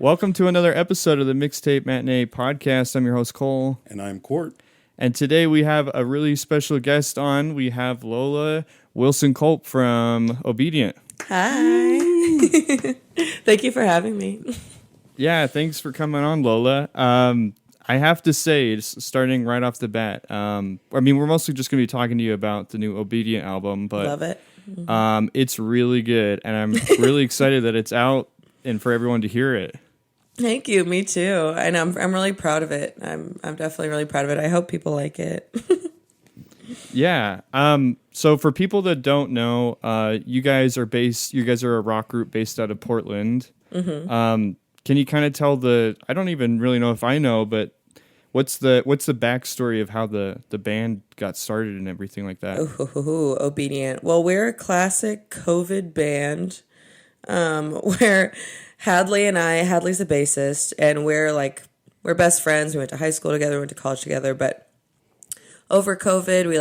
Welcome to another episode of the Mixtape Matinee Podcast. I'm your host, Cole. And I'm Court. And today we have a really special guest on. We have Lola Wilson-Kolp from Obedient. Hi. Thank you for having me. Yeah, thanks for coming on, Lola. I have to say, starting right off the bat, we're mostly just going to be talking to you about the new Obedient album, but love it. It's really good, and I'm really excited that it's out and for everyone to hear it. Thank you. Me too. And I'm really proud of it. I'm definitely really proud of it. I hope people like it. Yeah. So for people that don't know, you guys are a rock group based out of Portland. Mm-hmm. Can you kind of tell I don't even really know if I know, but what's the backstory of how the band got started and everything like that? Obedient. Well, we're a classic COVID band, where Hadley's the bassist, and we're best friends. We went to high school together, went to college together, but over COVID, we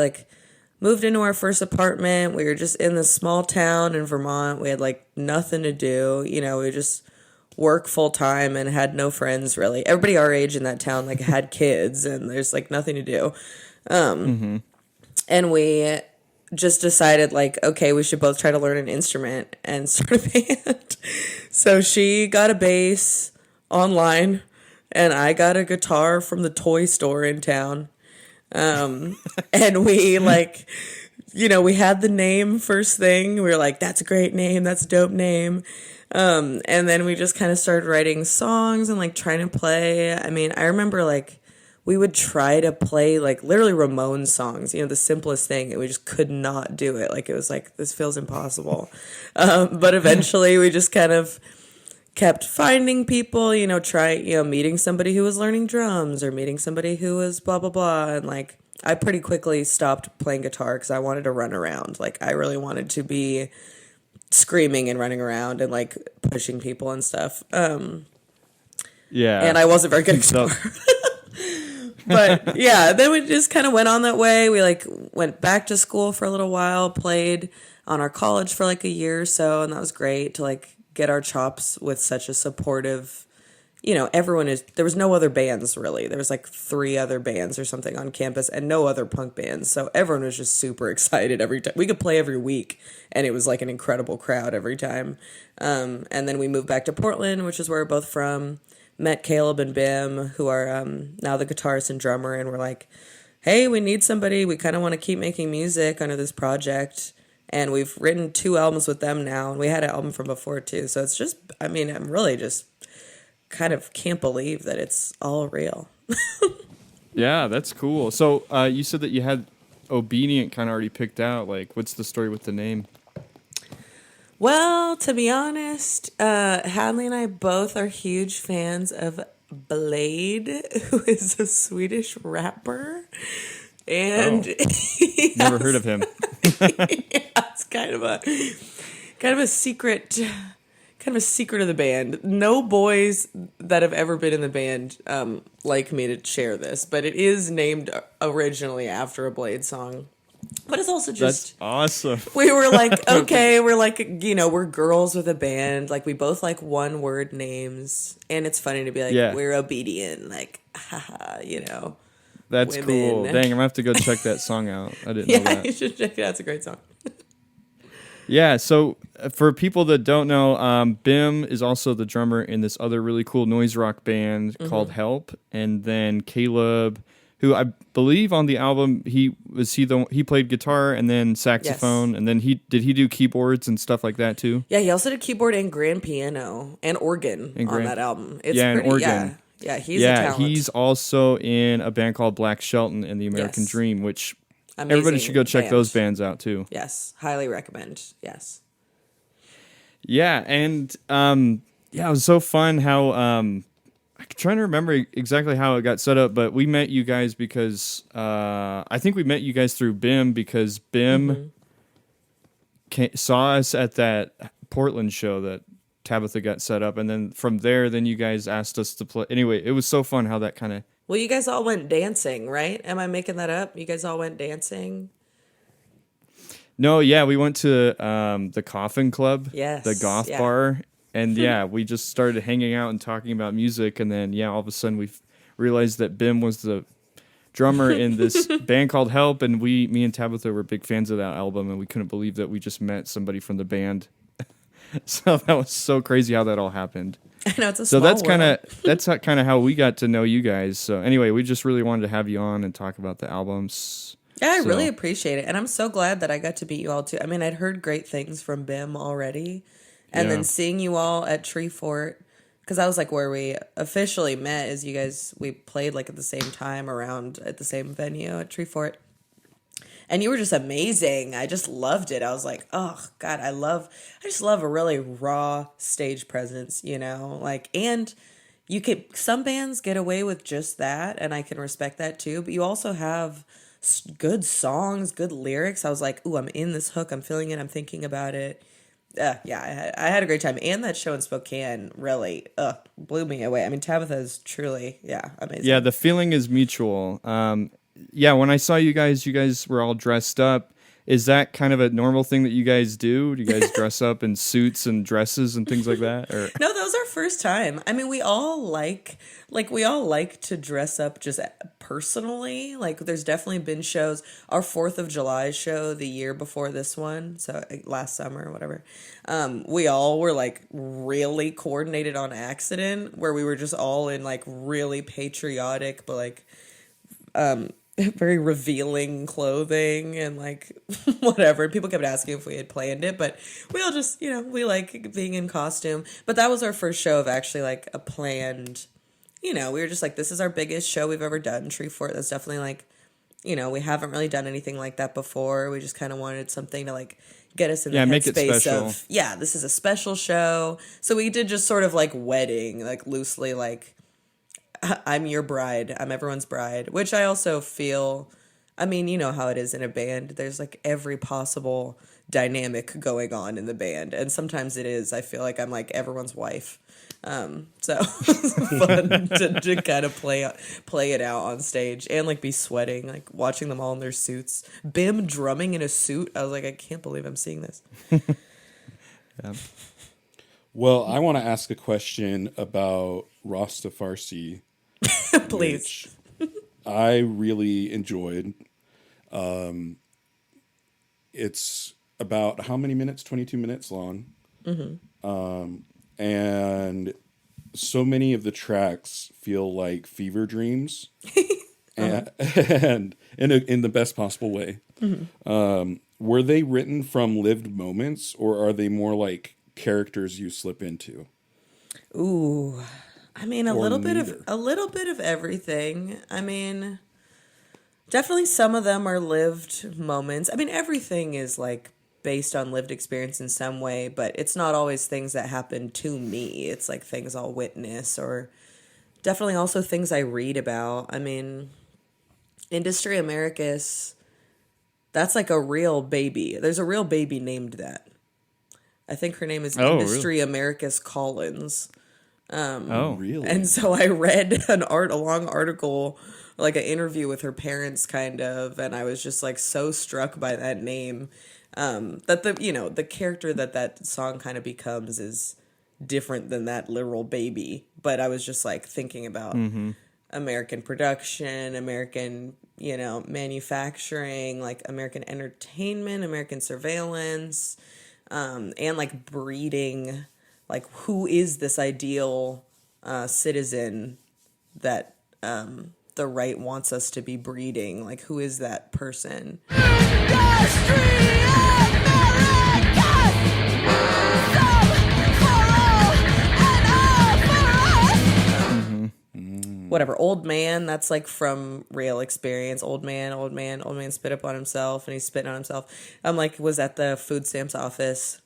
moved into our first apartment. We were just in this small town in Vermont. We had nothing to do. We just work full time and had no friends really. Everybody our age in that town had kids, and there's nothing to do. And we just decided okay, we should both try to learn an instrument and start a band. So she got a bass online and I got a guitar from the toy store in town. And we we had the name first thing. We were like, that's a great name. That's a dope name. And then we just kind of started writing songs and trying to play. I mean, I remember we would try to play literally Ramones songs, the simplest thing, and we just could not do it. It was this feels impossible. But eventually we just kind of kept finding people, meeting somebody who was learning drums or meeting somebody who was blah, blah, blah. And I pretty quickly stopped playing guitar because I wanted to run around. I really wanted to be screaming and running around and pushing people and stuff. Yeah. And I wasn't very good at guitar. But yeah, then we just kind of went on that way. We went back to school for a little while, played on our college for a year or so, and that was great to get our chops with such a supportive, there was no other bands really. There was 3 other bands or something on campus and no other punk bands. So everyone was just super excited every time. We could play every week and it was an incredible crowd every time. And then we moved back to Portland, which is where we're both from. Met Caleb and Bim, who are now the guitarist and drummer, and we're hey, we need somebody. We kind of want to keep making music under this project, and we've written 2 albums with them now, and we had an album from before too. So it's just, I'm really just kind of can't believe that it's all real. Yeah, that's cool. So you said that you had Obedient kind of already picked out. What's the story with the name? Well, to be honest, Hadley and I both are huge fans of Blade, who is a Swedish rapper. And never heard of him. It's kind of a secret of the band. No boys that have ever been in the band like me to share this, but it is named originally after a Blade song. But it's also just... That's awesome. We were okay, we're we're girls with a band. We both one-word names. And it's funny to be we're obedient. Haha, That's women. Cool. Dang, I'm going to have to go check that song out. I didn't know that. Yeah, you should check it out. It's a great song. Yeah, so for people that don't know, Bim is also the drummer in this other really cool noise rock band called Help. And then Caleb, who I believe on the album he played guitar and then saxophone, and then he do keyboards and stuff like that too. Yeah, he also did keyboard and grand piano and organ on that album. It's and organ. Yeah, he's a talent. He's also in a band called Black Shelton and the American Dream, which amazing everybody should go check those bands out too. Yes, highly recommend. Yes. Yeah, and it was so fun how I'm trying to remember exactly how it got set up, but we met you guys because I think we met you guys through Bim because Bim saw us at that Portland show that Tabitha got set up, and then from there, then you guys asked us to play. Anyway, it was so fun how that kind of... Well, you guys all went dancing, right? Am I making that up? You guys all went dancing? No, yeah, we went to the Coffin Club, yes, the goth bar, And yeah, we just started hanging out and talking about music. And then, yeah, all of a sudden we realized that Bim was the drummer in this band called Help. And me and Tabitha were big fans of that album. And we couldn't believe that we just met somebody from the band. So that was so crazy how that all happened. I know, it's a So small that's kind world. of kind of how we got to know you guys. So anyway, we just really wanted to have you on and talk about the albums. Yeah, I So- really appreciate it. And I'm so glad that I got to meet you all too. I mean, I'd heard great things from Bim already. And Yeah. then seeing you all at Tree Fort, because I was like where we officially met is you guys, we played like at the same time around at the same venue at Tree Fort. And you were just amazing. I just loved it. I was like, oh God, I just love a really raw stage presence, you know? Like, and some bands get away with just that, and I can respect that too, but you also have good songs, good lyrics. I was like, ooh, I'm in this hook. I'm feeling it. I'm thinking about it. Yeah, I had a great time. And that show in Spokane really blew me away. I mean, Tabitha is truly, amazing. Yeah, the feeling is mutual. Yeah, when I saw you guys were all dressed up. Is that kind of a normal thing that you guys do? Do you guys dress up in suits and dresses and things like that? Or No, that was our first time. I mean, we all like to dress up just personally. Like, there's definitely been shows. Our 4th of July show the year before this one, so last summer or whatever, we all were like really coordinated on accident, where we were just all in like really patriotic, but like very revealing clothing and like whatever. People kept asking if we had planned it, but we all just, we like being in costume. But that was our first show of actually like a planned, we were just like, this is our biggest show we've ever done, Tree Fort. That's definitely like, we haven't really done anything like that before. We just kind of wanted something to like get us in the make it headspace special. of, this is a special show. So we did just sort of like wedding, like loosely like, I'm your bride. I'm everyone's bride, which I also feel, I mean, you know how it is in a band. There's like every possible dynamic going on in the band. And sometimes I feel like I'm like everyone's wife. So it's fun to kind of play it out on stage and like be sweating, like watching them all in their suits. Bim drumming in a suit. I was like, I can't believe I'm seeing this. yeah. Well, I want to ask a question about Rasta Farsi. Please. I really enjoyed. It's about how many minutes? 22 minutes long. Mm-hmm. And so many of the tracks feel like fever dreams, and in the best possible way. Mm-hmm. Were they written from lived moments, or are they more like characters you slip into? Ooh. I mean, a Or little neither. bit of everything. I mean, definitely some of them are lived moments. I mean, everything is like based on lived experience in some way, but it's not always things that happen to me. It's like things I'll witness, or definitely also things I read about. I mean, Industry Americus, that's like a real baby. There's a real baby named that. I think her name is Industry Americus Collins. Really? And so I read a long article, like an interview with her parents kind of, and I was just like so struck by that name, that the character that song kind of becomes is different than that literal baby. But I was just like thinking about American production, American, manufacturing, like American entertainment, American surveillance, and like breeding. Like, who is this ideal citizen that the right wants us to be breeding? Like, who is that person? Whatever, old man, that's like from real experience. Old man spit up on himself, and he's spitting on himself. I'm like, was at the food stamps office,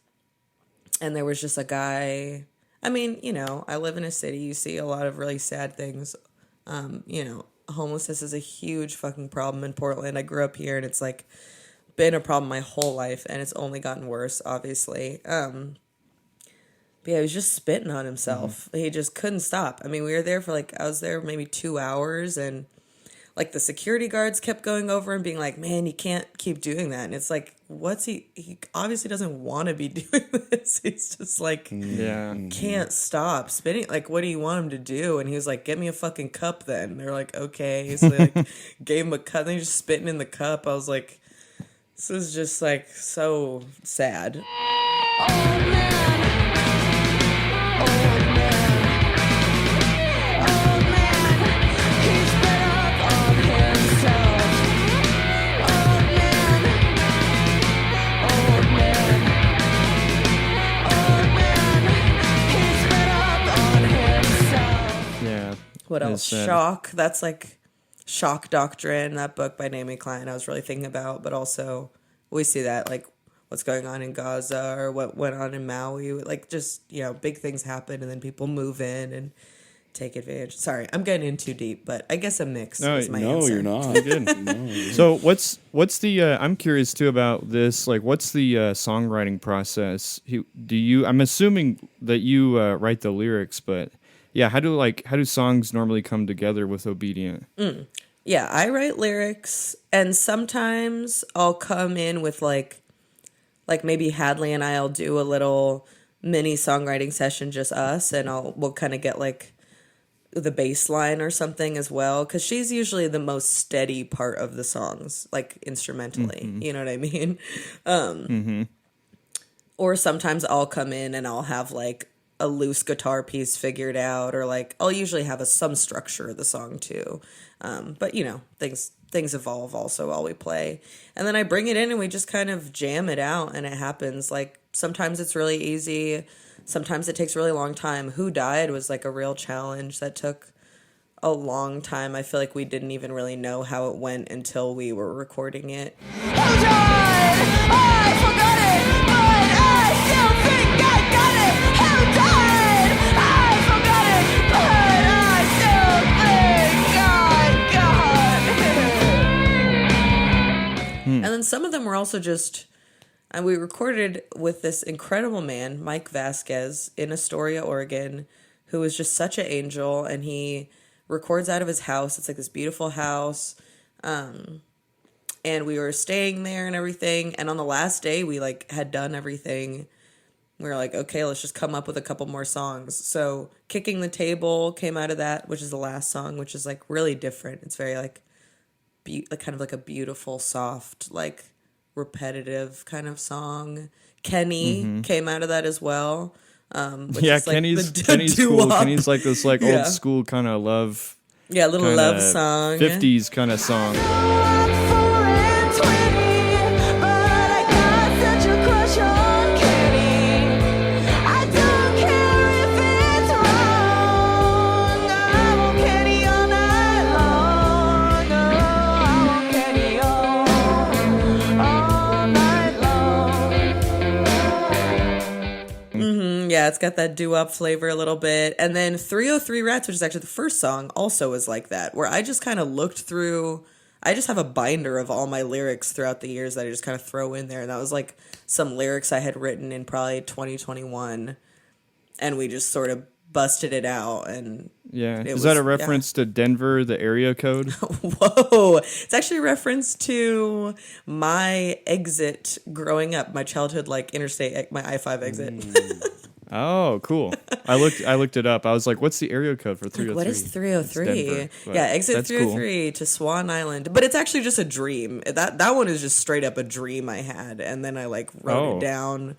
and there was just a guy. I mean, I live in a city. You see a lot of really sad things. Homelessness is a huge fucking problem in Portland. I grew up here, and it's like been a problem my whole life, and it's only gotten worse, obviously. But yeah, he was just spitting on himself. Mm-hmm. He just couldn't stop. I mean, we were there for I was there maybe 2 hours, and like the security guards kept going over and being like, man, you can't keep doing that. And it's like, he obviously doesn't want to be doing this. He's just like, can't stop spitting. Like, what do you want him to do? And he was like, get me a fucking cup then. And they're like, okay. So they like gave him a cup and they're just spitting in the cup. I was like, this is just like so sad. Oh man. What else? Shock. That's like Shock Doctrine, that book by Naomi Klein I was really thinking about. But also we see that like what's going on in Gaza or what went on in Maui. Like just, big things happen and then people move in and take advantage. Sorry, I'm getting in too deep, but I guess a mix is my answer. You're not. Good. No. So what's the I'm curious too about this, like what's the songwriting process? I'm assuming that you write the lyrics, but yeah, how do songs normally come together with Obedient? Yeah, I write lyrics, and sometimes I'll come in with like maybe Hadley and I'll do a little mini songwriting session, just us, and we'll kind of get like the bass line or something as well, because she's usually the most steady part of the songs, like instrumentally. You know what I mean? Or sometimes I'll come in and I'll have like a loose guitar piece figured out, or like I'll usually have some structure of the song too. But things evolve also while we play, and then I bring it in and we just kind of jam it out, and it happens. Like sometimes it's really easy, sometimes it takes a really long time. Who Died was like a real challenge that took a long time. I feel like we didn't even really know how it went until we were recording it. Who died? I forgot it, but I still think I got it. Who died? I forgot it, but I still think I got it. And then some of them were also just, and we recorded with this incredible man, Mike Vasquez, in Astoria, Oregon, who was just such an angel, and he records out of his house. It's like this beautiful house. And we were staying there and everything. And on the last day, we like had done everything. We were like, okay, let's just come up with a couple more songs. So Kicking the Table came out of that, which is the last song, which is like really different. It's very like kind of like a beautiful, soft, like repetitive kind of song. Kenny came out of that as well. Yeah, like Kenny's cool. Kenny's like this like old school kind of love. Yeah, little love song. 50s kind of song. Yeah, it's got that doo-wop flavor a little bit. And then 303 Rats, which is actually the first song, also is like that, where I just kind of looked through, I just have a binder of all my lyrics throughout the years that I just kind of throw in there. And that was like some lyrics I had written in probably 2021. And we just sort of busted it out. And yeah, is that a reference to Denver, the area code? Whoa, it's actually a reference to my exit growing up, my childhood, like interstate, my I-5 exit. Oh, cool. I looked it up. I was like, what's the area code for 303? What is 303? Yeah, exit 303 to Swan Island. But it's actually just a dream. That one is just straight up a dream I had. And then I like wrote it down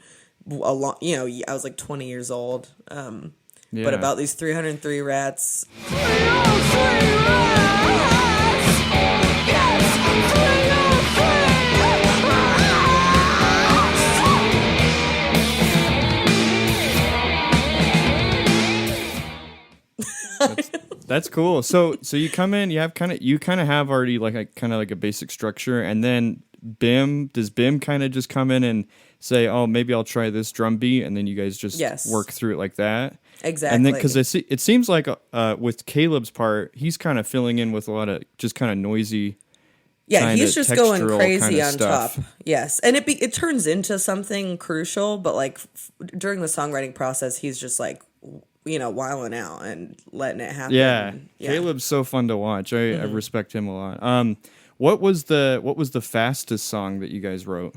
a lot. I was like 20 years old. But about these 303 rats. 303 rats! Yes! 303 That's cool. So you come in, you kind of have already like a basic structure, and then does Bim kind of just come in and say, oh, maybe I'll try this drum beat, and then you guys just work through it like that? Exactly. And then because it seems like with Caleb's part, he's kind of filling in with a lot of just kind of noisy. Yeah, he's just going crazy on stuff. top. Yes, and it turns into something crucial, but like during the songwriting process, he's just like wilding out and letting it happen. Yeah. Caleb's so fun to watch. I respect him a lot. What was the fastest song that you guys wrote?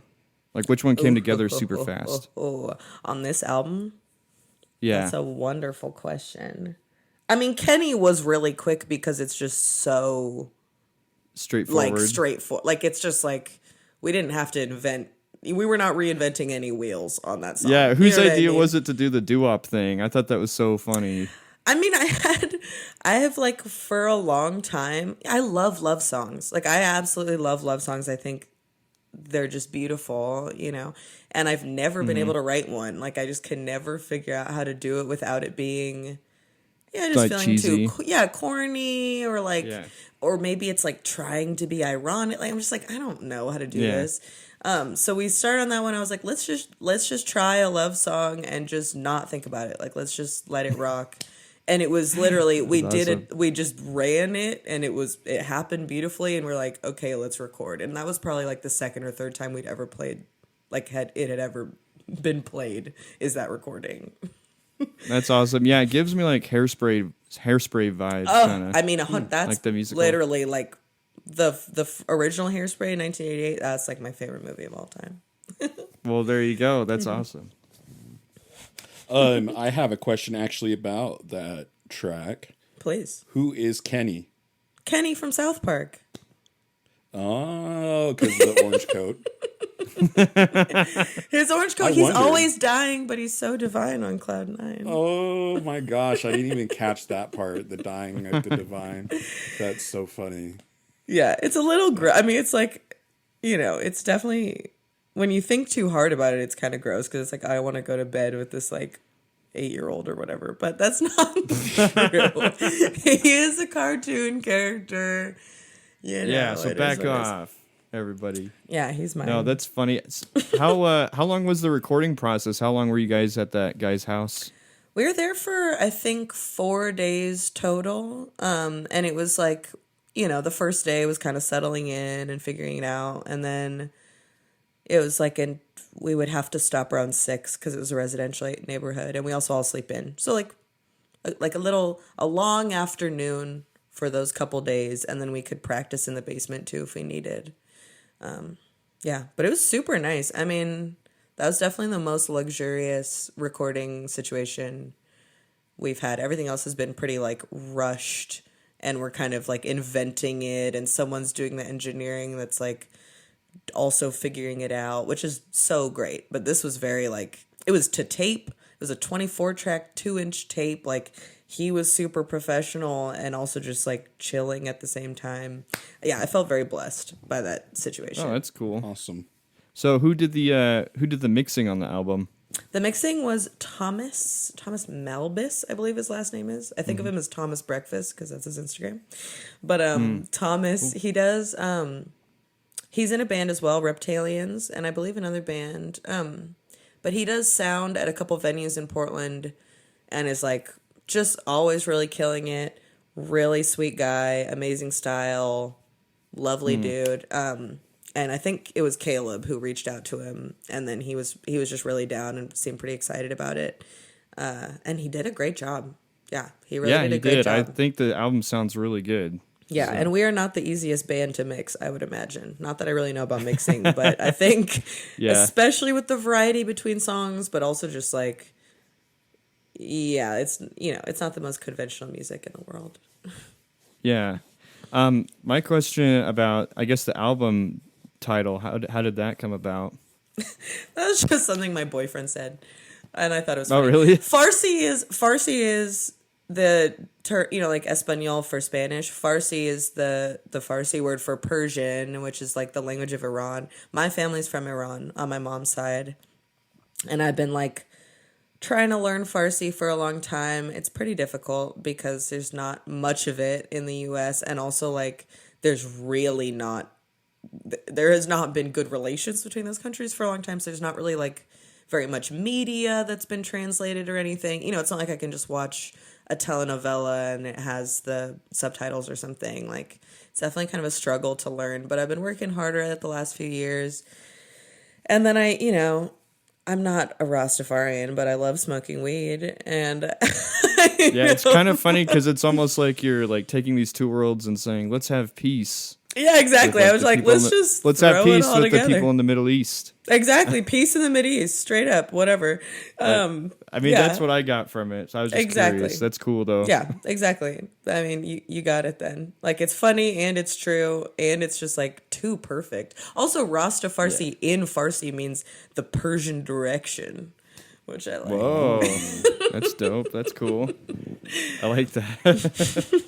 Like, which one came together super fast? On this album? Yeah. That's a wonderful question. I mean, Kenny was really quick because it's just so straightforward. Straightforward. Like, it's just like we didn't have to we were not reinventing any wheels on that song. Yeah, whose idea was it to do the doo-wop thing? I thought that was so funny. I mean, I have like for a long time, I love songs. Like, I absolutely love songs. I think they're just beautiful, and I've never been able to write one. Like, I just can never figure out how to do it without it being, just like feeling cheesy. too, corny, or like, or maybe it's like trying to be ironic. Like, I'm just like, I don't know how to do this. So we started on that one. I was like, let's just try a love song and just not think about it. Like, let's just let it rock. And it was literally, we did it, we just ran it, and it happened beautifully, and we're like, okay, let's record. And that was probably like the second or third time we'd ever played, like had ever been played, is that recording. That's awesome. Yeah, it gives me like hairspray vibes. Oh, I mean, that's like the musical. Literally like the original Hairspray in 1988. That's like my favorite movie of all time. Well, there you go. That's awesome. I have a question actually about that track. Please. Who is Kenny? Kenny from South Park. Oh, because of the orange coat. His orange coat. He's always dying, but he's so divine on Cloud 9. Oh my gosh, I didn't even catch that part. The dying of the divine. That's so funny. Yeah, it's a little. I mean, it's like, it's definitely, when you think too hard about it, it's kind of gross because it's like, I want to go to bed with this like 8-year-old or whatever, but that's not true. He is a cartoon character. Yeah, so back off, everybody. Yeah, he's mine. No, that's funny. How long was the recording process? How long were you guys at that guy's house? We were there for, I think, 4 days total. And it was like, the first day was kind of settling in and figuring it out. And then it was like, we would have to stop around 6 because it was a residential neighborhood. And we also all sleep in. So like a long afternoon for those couple days. And then we could practice in the basement too if we needed. Yeah, but it was super nice. I mean, that was definitely the most luxurious recording situation we've had. Everything else has been pretty like rushed, and we're kind of like inventing it, and someone's doing the engineering that's like also figuring it out, which is so great. But this was very like, it was to tape. It was a 24-track 2-inch tape. Like, he was super professional and also just like chilling at the same time. Yeah, I felt very blessed by that situation. Oh, that's cool. Awesome. So who did the mixing on the album? The mixing was Thomas Malbus, I believe his last name is. I think of him as Thomas Breakfast because that's his Instagram. But Thomas, he does he's in a band as well, Reptalians, and I believe another band. But he does sound at a couple venues in Portland and is like just always really killing it. Really sweet guy, amazing style, lovely dude. And I think it was Caleb who reached out to him, and then he was just really down and seemed pretty excited about it. And he did a great job. Yeah, he really did a great job. I think the album sounds really good. Yeah, so. And we are not the easiest band to mix, I would imagine. Not that I really know about mixing, but I think, especially with the variety between songs, but also just like, yeah, it's it's not the most conventional music in the world. Yeah. My question about, I guess, the album title, how did that come about? That was just something my boyfriend said, and I thought it was funny. Oh, really? Farsi is the like Espanol for Spanish. Farsi is the Farsi word for Persian, which is like the language of Iran. My family's from Iran on my mom's side, and I've been like trying to learn Farsi for a long time. It's pretty difficult because there's not much of it in the US, and also like there has not been good relations between those countries for a long time, so there's not really like very much media that's been translated or anything. It's not like I can just watch a telenovela and it has the subtitles or something. Like, it's definitely kind of a struggle to learn, but I've been working harder at it the last few years. And then I'm not a Rastafarian, but I love smoking weed, and Yeah, it's kind of funny because it's almost like you're like taking these two worlds and saying, let's have peace. Yeah, exactly. I was like, let's have throw peace it all with together. the people in the Middle East. Exactly. Peace in the Mideast, straight up, whatever. I mean, yeah. that's what I got from it. So I was just curious. That's cool, though. Yeah, exactly. I mean, you got it then. Like, it's funny and it's true and it's just like too perfect. Also, Rasta Farsi in Farsi means the Persian direction, which I like. Whoa, that's dope. That's cool. I like that.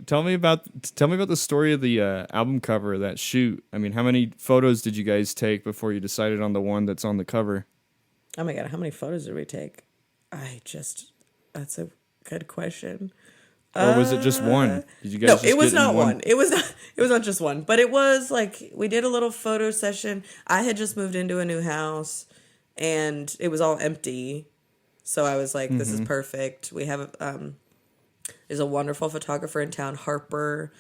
Tell me about the story of the album cover, that shoot. I mean, how many photos did you guys take before you decided on the one that's on the cover? Oh my God, how many photos did we take? That's a good question. Or was it just one? Did you guys? No, just it was get in not one. It was not just one, but it was like we did a little photo session. I had just moved into a new house and it was all empty. So I was like, this is perfect. We have there's a wonderful photographer in town, Harper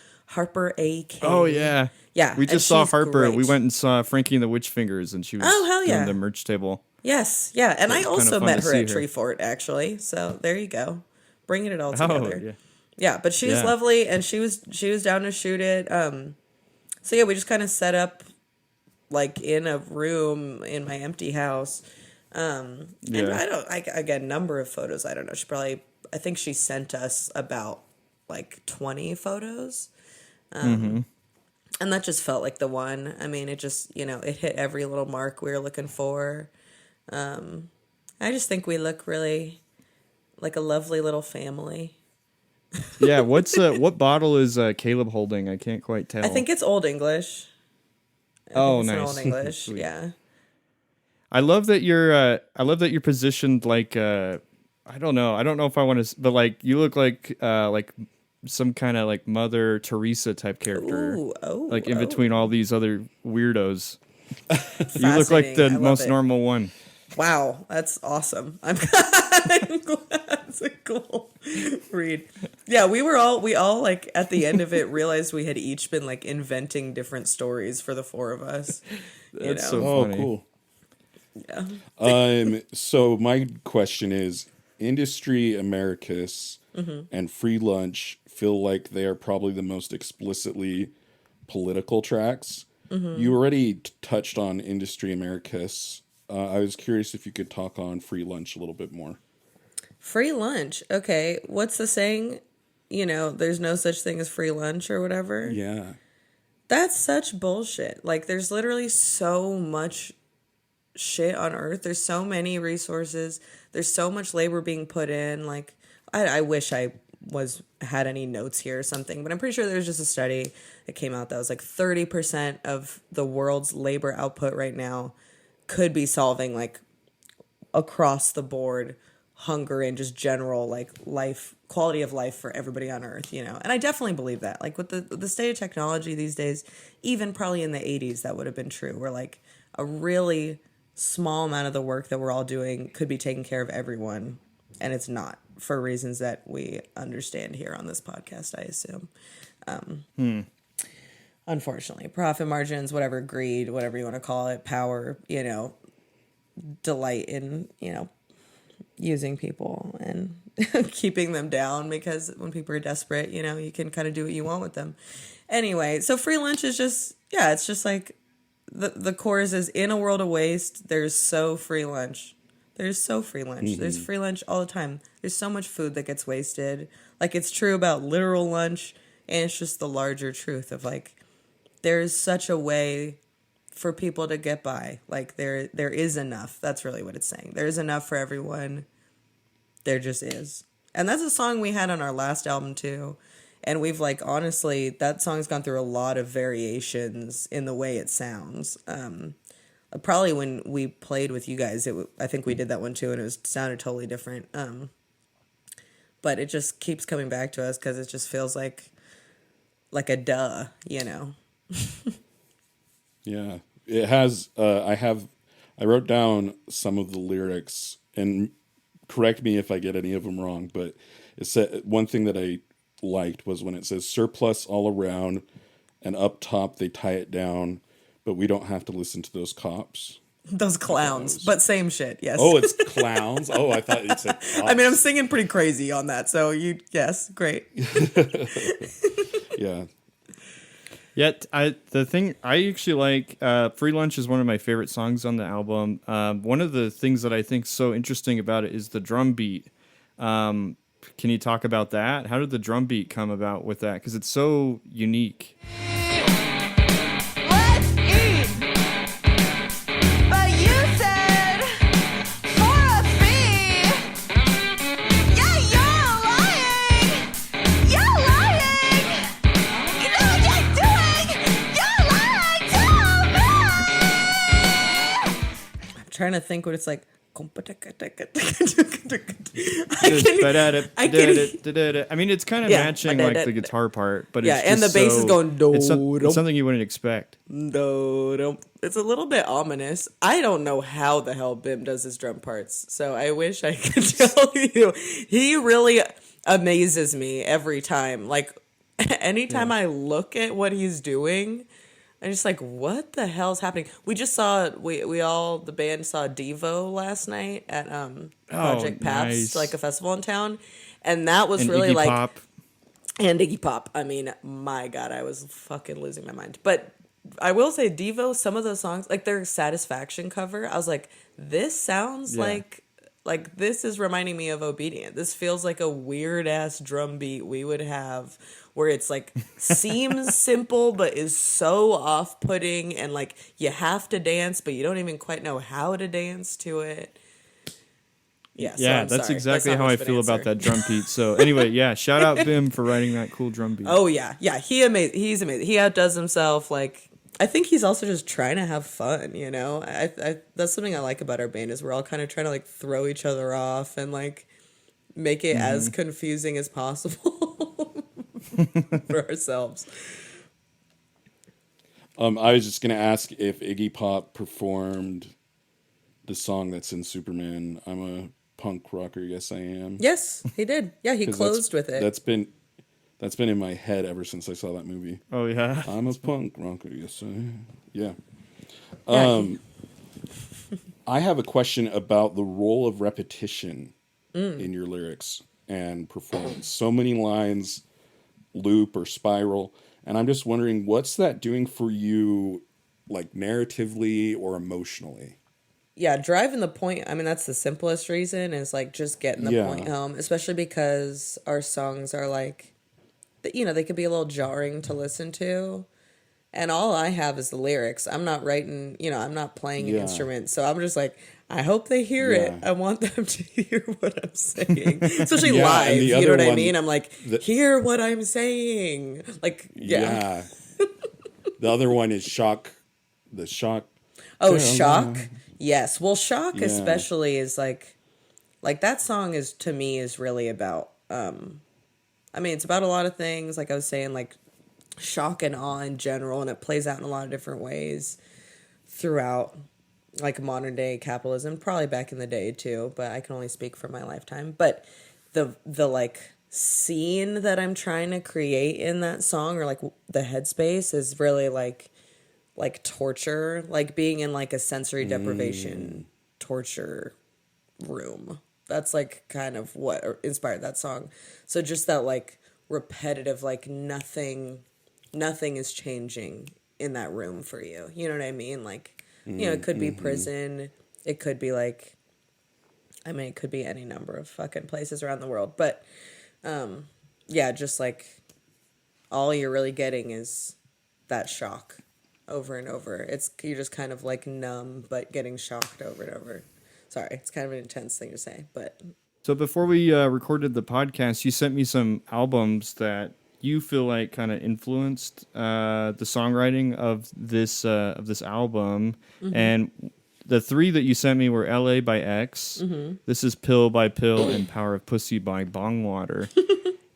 A.K. Oh yeah. Yeah. We just saw Harper. Great. We went and saw Frankie and the Witch Fingers and she was doing the merch table. Yes, yeah. And I also fun met to her see at her. Tree Fort, actually. So there you go. Bringing it all together. Oh, yeah. Yeah, but she was lovely and she was down to shoot it. So yeah, we just kind of set up like in a room in my empty house. And again, number of photos, I don't know. I think she sent us about like 20 photos. And that just felt like the one. I mean, it just, it hit every little mark we were looking for. I just think we look really like a lovely little family. Yeah, what bottle is Caleb holding? I can't quite tell. I think it's Old English. Nice. Old English, yeah. I love that you're positioned like I don't know if I want to, but like you look like some kind of like Mother Teresa type character. Ooh, in between all these other weirdos. You look like the most normal one. Wow, that's awesome. I'm glad. That's a cool read. Yeah, we all like at the end of it realized we had each been like inventing different stories for the four of us. That's so funny. Cool. Yeah. So my question is, Industry Americus and Free Lunch feel like they are probably the most explicitly political tracks. You already touched on Industry Americus. I was curious if you could talk on Free Lunch a little bit more. Free lunch. Okay. What's the saying? There's no such thing as free lunch or whatever. Yeah. That's such bullshit. Like, there's literally so much shit on Earth. There's so many resources. There's so much labor being put in. Like, I wish I had any notes here or something, but I'm pretty sure there's just a study that came out that was like 30% of the world's labor output right now could be solving like across the board hunger and just general like quality of life for everybody on Earth, And I definitely believe that. Like with the state of technology these days, even probably in the 80s that would have been true, where like a really small amount of the work that we're all doing could be taking care of everyone, and it's not, for reasons that we understand here on this podcast, I assume. Unfortunately, profit margins, whatever, greed, whatever you want to call it, power, delight in, using people and keeping them down, because when people are desperate, you can kind of do what you want with them. Anyway, so free lunch is just, it's just like the chorus is, in a world of waste, there's so free lunch. There's so free lunch. There's free lunch all the time. There's so much food that gets wasted. Like, it's true about literal lunch, and it's just the larger truth of like, there's such a way for people to get by. Like, there is enough. That's really what it's saying. There is enough for everyone. There just is. And that's a song we had on our last album too. And we've like, honestly, that song's gone through a lot of variations in the way it sounds. Probably when we played with you guys, I think we did that one too, and it sounded totally different. But it just keeps coming back to us because it just feels like a duh, Yeah, it has. I wrote down some of the lyrics, and correct me if I get any of them wrong, but it said one thing that I liked was when it says surplus all around, and up top they tie it down, but we don't have to listen to those cops. Those clowns, but same shit. Yes. Oh, it's clowns. Oh, I thought it said cops. I mean, I'm singing pretty crazy on that. So yes, great. Yeah. Yet the thing I actually like, "Free Lunch" is one of my favorite songs on the album. One of the things that I think is so interesting about it is the drum beat. Can you talk about that? How did the drum beat come about with that? Because it's so unique. Let's eat. But you said for a fee. Yeah, you're lying. You're lying. You know what you're doing. You're lying to me. I'm trying to think what it's like. I mean, it's kind of Yeah. matching like the guitar part, but Yeah, it's and just the bass is going do. it's something you wouldn't expect. No, it's a little bit ominous. I don't know how the hell Bim does his drum parts, so I wish I could tell you. He really amazes me every time. Like, anytime I look at what he's doing, I'm just like, what the hell's happening? We just saw the band saw Devo last night at Project Paths, nice. like a festival in town, and that was And really Iggy like. Pop. And Iggy Pop. I mean, my God, I was fucking losing my mind. But I will say, Devo, some of those songs, like their Satisfaction cover, I was like, this sounds like this is reminding me of Obedient. This feels like a weird ass drum beat we would have where it's like seems simple but is so off-putting and like you have to dance but you don't even quite know how to dance to it. Yeah, That's sorry. exactly That's how not I much of an feel about answer. that drum beat. So anyway, yeah, shout out Bim for writing that cool drum beat. Oh yeah, he's amazing. He outdoes himself. Like I think he's also just trying to have fun. You know, I that's something I like about our band is we're all kind of trying to like throw each other off and like make it as confusing as possible for ourselves. I was just gonna ask if Iggy Pop performed the song that's in Superman. I'm a punk rocker. Yes, I am. Yes, he did. Yeah, he 'Cause closed with it. That's been in my head ever since I saw that movie. Oh yeah. I'm a punk rocker. Yes, I am. Yeah. Yeah, I have a question about the role of repetition in your lyrics and performance. So many lines loop or spiral, and I'm just wondering what's that doing for you, like narratively or emotionally? yeah, driving the point. I mean, that's the simplest reason is like just getting the Yeah. point home, especially because our songs are like, they could be a little jarring to listen to. And all I have is the lyrics. I'm not writing, I'm not playing an Yeah. instrument. So I'm just like, I hope they hear Yeah. it. I want them to hear what I'm saying. Especially Yeah, live. and the You know other what I one- mean? I'm like, hear what I'm saying. Like, yeah. The other one is shock. The shock. Oh, Shock? Yes. Well, Shock Yeah. especially is like that song is, to me, is really about, I mean, it's about a lot of things. Like I was saying, like shock and awe in general, and it plays out in a lot of different ways throughout like modern day capitalism, probably back in the day too, but I can only speak for my lifetime. But the like scene that I'm trying to create in that song, or like the headspace, is really like torture, like being in like a sensory deprivation torture room. That's like kind of what inspired that song. So just that like repetitive, like nothing is changing in that room for you. You know what I mean? Like, it could be prison. It could be like, I mean, it could be any number of fucking places around the world. But, yeah, just like all you're really getting is that shock over and over. You're just kind of like numb, but getting shocked over and over. Sorry, it's kind of an intense thing to say, but. So before we recorded the podcast, you sent me some albums that you feel like kind of influenced the songwriting of this album, and the three that you sent me were "L.A." by X, "This Is Pill" by Pill, and "Power of Pussy" by Bongwater.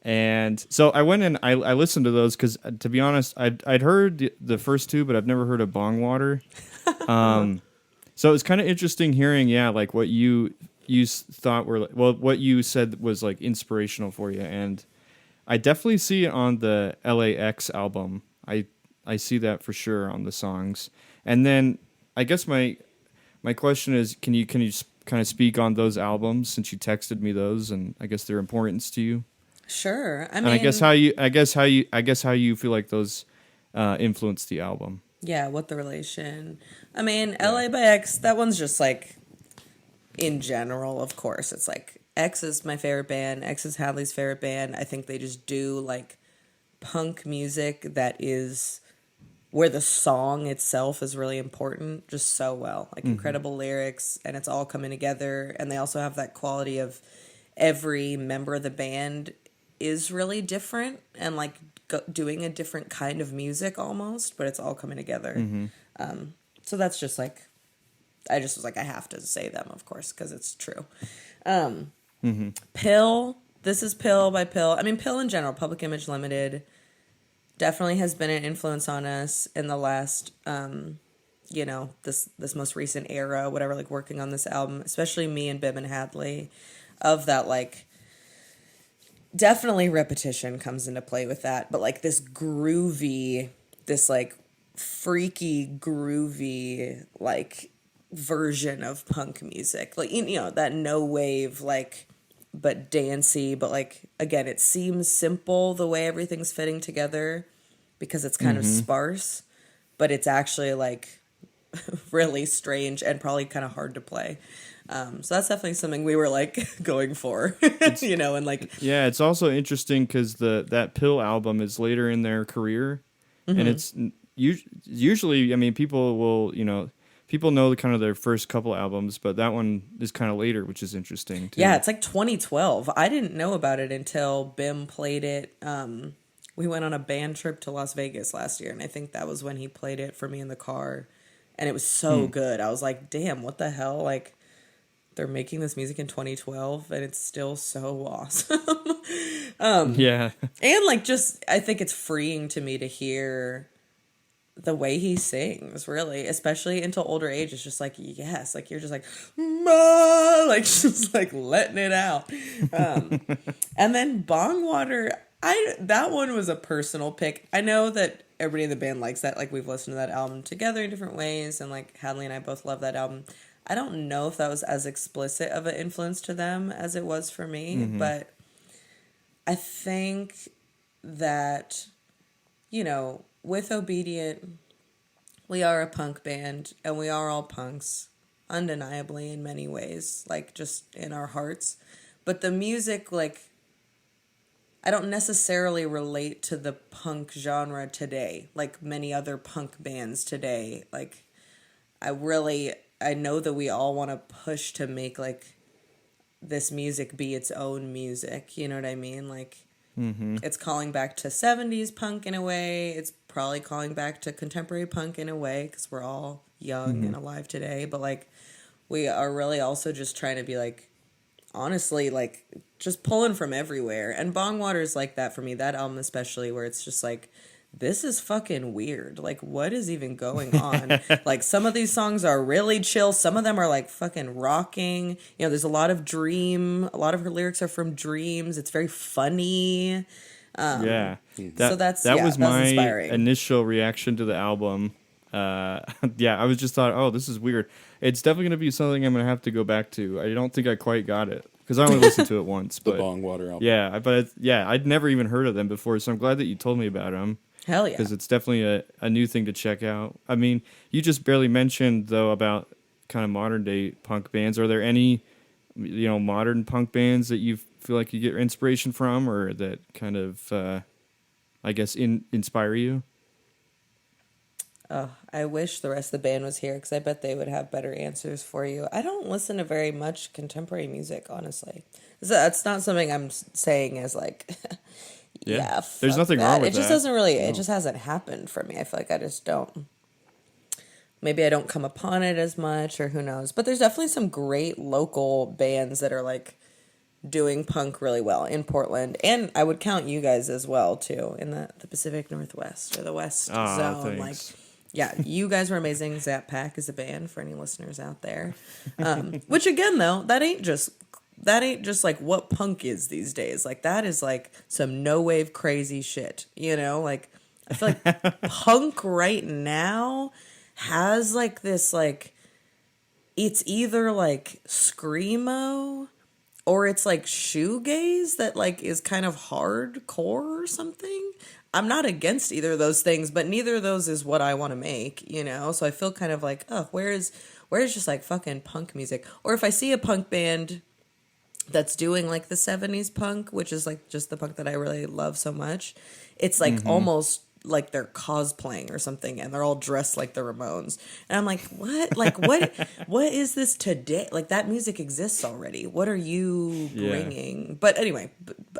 And so I went and I listened to those because, to be honest, I'd heard the first two, but I've never heard of Bongwater. So it was kind of interesting hearing, like what you thought were, what you said was like inspirational for you, and I definitely see it on the LAX album. I see that for sure on the songs. And then I guess my my question is, can you kind of speak on those albums since you texted me those, and I guess their importance to you? Sure. I And mean, I guess how you feel like those influenced the album. yeah, what the relation. I mean, LA by X, that one's just like, in general, of course. It's like, X is my favorite band. X is Hadley's favorite band. I think they just do like punk music that is where the song itself is really important just so well. Like incredible lyrics, and it's all coming together. And they also have that quality of every member of the band is really different and like doing a different kind of music almost, but it's all coming together. So that's just like, I just was like, I have to say them, of course, because it's true. Pill. This is Pill by Pill. I mean, Pill in general, Public Image Limited, definitely has been an influence on us in the last, this most recent era, whatever, like working on this album, especially me and Bim and Hadley, of that, like, definitely repetition comes into play with that, but like this groovy, this like freaky groovy, like version of punk music, like, that no wave, like, but dancey, but like, again, it seems simple the way everything's fitting together because it's kind of sparse, but it's actually like really strange and probably kind of hard to play. So that's definitely something we were like going for, and like, Yeah, it's also interesting because that Pill album is later in their career, and it's usually, I mean, people will, people know the kind of their first couple albums, but that one is kind of later, which is interesting too. Yeah, it's like 2012. I didn't know about it until Bim played it. We went on a band trip to Las Vegas last year, and I think that was when he played it for me in the car, and it was so good. I was like, damn, what the hell? Like, they're making this music in 2012, and it's still so awesome. Yeah. And like, just, I think it's freeing to me to hear the way he sings, really, especially into older age. It's just like, yes, like you're just like, ma, like just like letting it out. And then Bong Water, that one was a personal pick. I know that everybody in the band likes that. Like, we've listened to that album together in different ways, and like Hadley and I both love that album. I don't know if that was as explicit of an influence to them as it was for me, but I think that, with Obedient, we are a punk band, and we are all punks, undeniably in many ways, like just in our hearts. But the music, like, I don't necessarily relate to the punk genre today, like many other punk bands today. Like, I know that we all want to push to make like this music be its own music. You know what I mean? Like, it's calling back to 70s punk in a way. It's probably calling back to contemporary punk in a way because we're all young and alive today. But like, we are really also just trying to be like, honestly, like just pulling from everywhere. And Bong Water's like that for me, that album especially, where it's just like, this is fucking weird. Like, what is even going on? Like, some of these songs are really chill. Some of them are like fucking rocking. There's a lot of Dream. A lot of her lyrics are from dreams. It's very funny. Yeah. That was my inspiring. initial reaction to the album. I was just thought, oh, this is weird. It's definitely going to be something I'm going to have to go back to. I don't think I quite got it because I only listened to it once. The But Bong Water album. Yeah, I'd never even heard of them before, so I'm glad that you told me about them. Hell yeah. Because it's definitely a new thing to check out. I mean, you just barely mentioned, though, about kind of modern day punk bands. Are there any, modern punk bands that you feel like you get inspiration from, or that kind of, inspire you? Oh, I wish the rest of the band was here because I bet they would have better answers for you. I don't listen to very much contemporary music, honestly. So that's not something I'm saying as like, yeah, there's nothing that. wrong with it just that. doesn't really, it just hasn't happened for me. I feel like I just don't. Maybe I don't come upon it as much, or who knows. But there's definitely some great local bands that are like doing punk really well in Portland, and I would count you guys as well too in the Pacific Northwest or the West zone. Thanks. Like, yeah, you guys were amazing. Zap Pack is a band for any listeners out there. Which again, though, that ain't just like what punk is these days. Like, that is like some no wave crazy shit. Like, I feel like punk right now has like this like it's either like screamo or it's like shoegaze that like is kind of hardcore or something. I'm not against either of those things, but neither of those is what I want to make, you know? So I feel kind of like, oh, where's just like fucking punk music? Or if I see a punk band that's doing like the 70s punk, which is like just the punk that I really love so much, it's like almost like they're cosplaying or something, and they're all dressed like the Ramones, and I'm like, what? Like, what is this today? Like, that music exists already. What are you bringing? But anyway,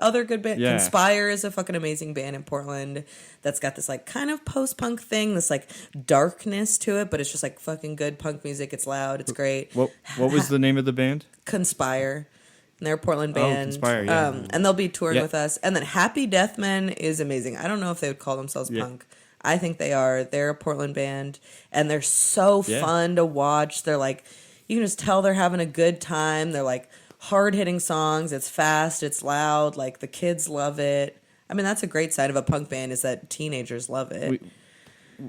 other good band, Conspire is a fucking amazing band in Portland that's got this like kind of post-punk thing, this like darkness to it, but it's just like fucking good punk music. It's loud, it's great. What was the name of the band? Conspire. And they're a Portland band. Conspire, yeah. And they'll be touring with us. And then Happy Death Men is amazing. I don't know if they would call themselves punk. I think they are. They're a Portland band. And they're so fun to watch. They're like, you can just tell they're having a good time. They're like hard-hitting songs. It's fast. It's loud. Like, the kids love it. I mean, that's a great side of a punk band, is that teenagers love it.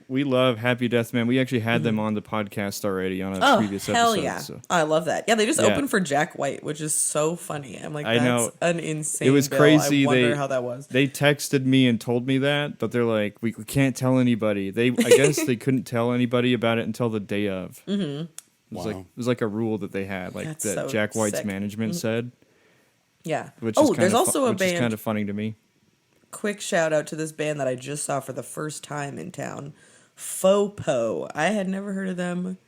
We love Happy Death Man. We actually had them on the podcast already on a previous episode. Hell yeah. So. I love that. Yeah, they just opened for Jack White, which is so funny. I'm like, I know. An insane It was bill. crazy. I wonder how that was. They texted me and told me that, but they're like, we can't tell anybody. I guess they couldn't tell anybody about it until the day of. Mm-hmm. It was like a rule that they had, like That's that so Jack White's sick. management said. Yeah. Which is there's also a which is band. kind of funny to me. Quick shout out to this band that I just saw for the first time in town. Fopo. I had never heard of them.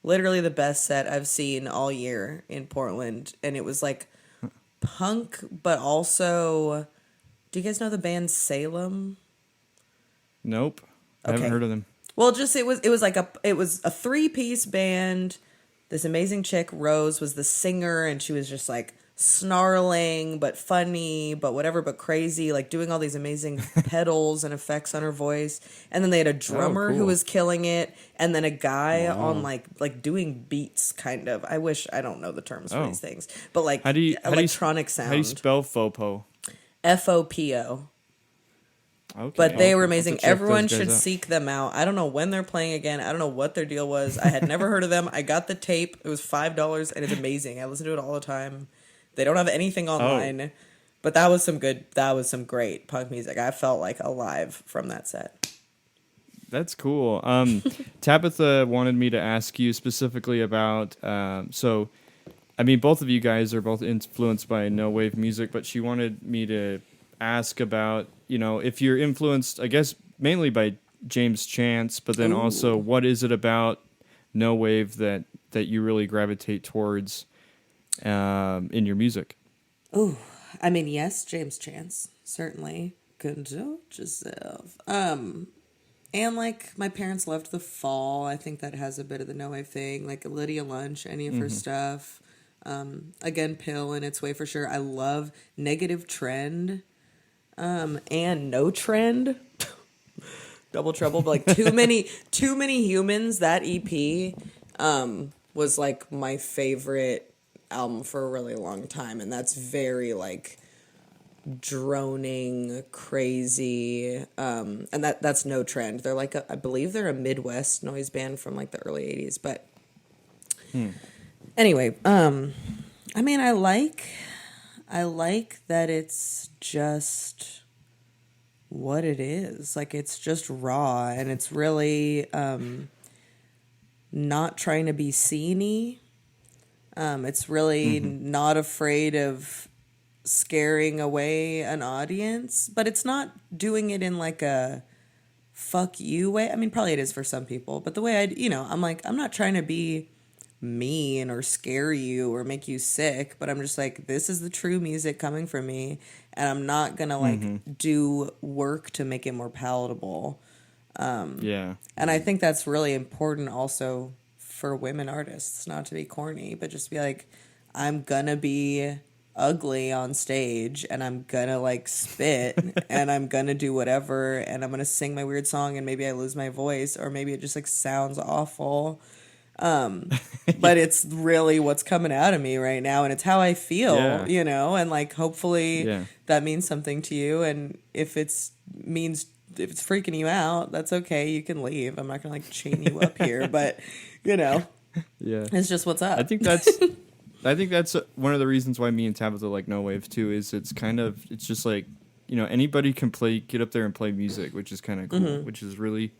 Literally the best set I've seen all year in Portland. And it was like punk, but also, do you guys know the band Salem? Nope. I haven't heard of them. Well, it was a 3-piece band. This amazing chick, Rose, was the singer, and she was just like snarling but funny but whatever but crazy, like doing all these amazing pedals and effects on her voice. And then they had a drummer who was killing it, and then a guy on like doing beats, kind of. I don't know the terms for these things, but like electronic sound. How do you spell Fopo? Fopo. Okay. But they were I'll have to amazing. check Everyone those guys should out. seek them out. I don't know when they're playing again. I don't know what their deal was. I had never heard of them. I got the tape. It was $5, and it's amazing. I listen to it all the time. They don't have anything online, but that was some great punk music. I felt like alive from that set. That's cool. Tabitha wanted me to ask you specifically about, so, I mean, both of you guys are both influenced by no wave music, but she wanted me to ask about, you know, if you're influenced, I guess, mainly by James Chance, but then also what is it about no wave that you really gravitate towards in your music? Ooh, I mean, yes, James Chance, certainly. Control yourself. And like, my parents loved The Fall. I think that has a bit of the no wave thing. Like Lydia Lunch, any of her stuff. Again, Pill in its way for sure. I love Negative Trend. And No Trend. Double Trouble, but like too many humans. That EP was like my favorite album for a really long time, and that's very like droning, crazy, and that's No Trend. They're like I believe they're a Midwest noise band from like the early 80s, but anyway, I mean, I like that it's just what it is. Like, it's just raw, and it's really not trying to be sceney. It's really not afraid of scaring away an audience, but it's not doing it in like a fuck you way. I mean, probably it is for some people, but the way I'm like, I'm not trying to be mean or scare you or make you sick, but I'm just like, this is the true music coming from me, and I'm not gonna like do work to make it more palatable. And I think that's really important also for women artists, not to be corny, but just be like, I'm gonna be ugly on stage, and I'm gonna like spit and I'm gonna do whatever, and I'm gonna sing my weird song, and maybe I lose my voice, or maybe it just like sounds awful, but it's really what's coming out of me right now, and it's how I feel, and like hopefully that means something to you, and if it's freaking you out, that's okay, you can leave. I'm not gonna like chain you up here, but Yeah. It's just what's up. I think that's one of the reasons why me and Tabitha like No Wave too. Is it's just like, anybody can get up there and play music, which is kind of cool, which is really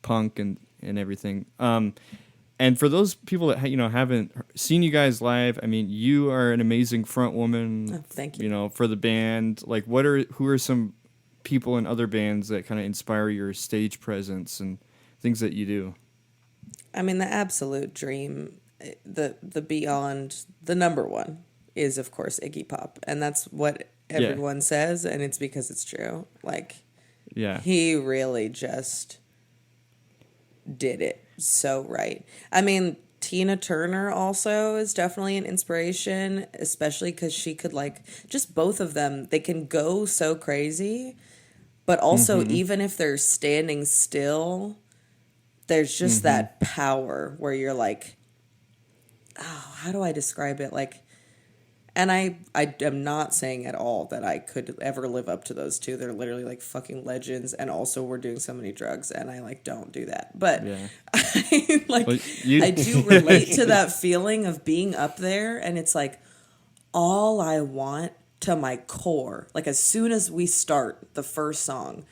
punk and everything. And for those people that haven't seen you guys live, I mean, you are an amazing front woman. Oh, thank you. For the band. Like, who are some people in other bands that kind of inspire your stage presence and things that you do? I mean, the absolute dream, the beyond, the number one is, of course, Iggy Pop. And that's what everyone says, and it's because it's true. Like, he really just did it so right. I mean, Tina Turner also is definitely an inspiration, especially because she could, like, just both of them, they can go so crazy, but also even if they're standing still, there's just that power where you're like, oh, how do I describe it? Like, and I am not saying at all that I could ever live up to those two. They're literally like fucking legends, and also we're doing so many drugs, and I like don't do that. But I do relate to that feeling of being up there, and it's like all I want to my core. Like as soon as we start the first song,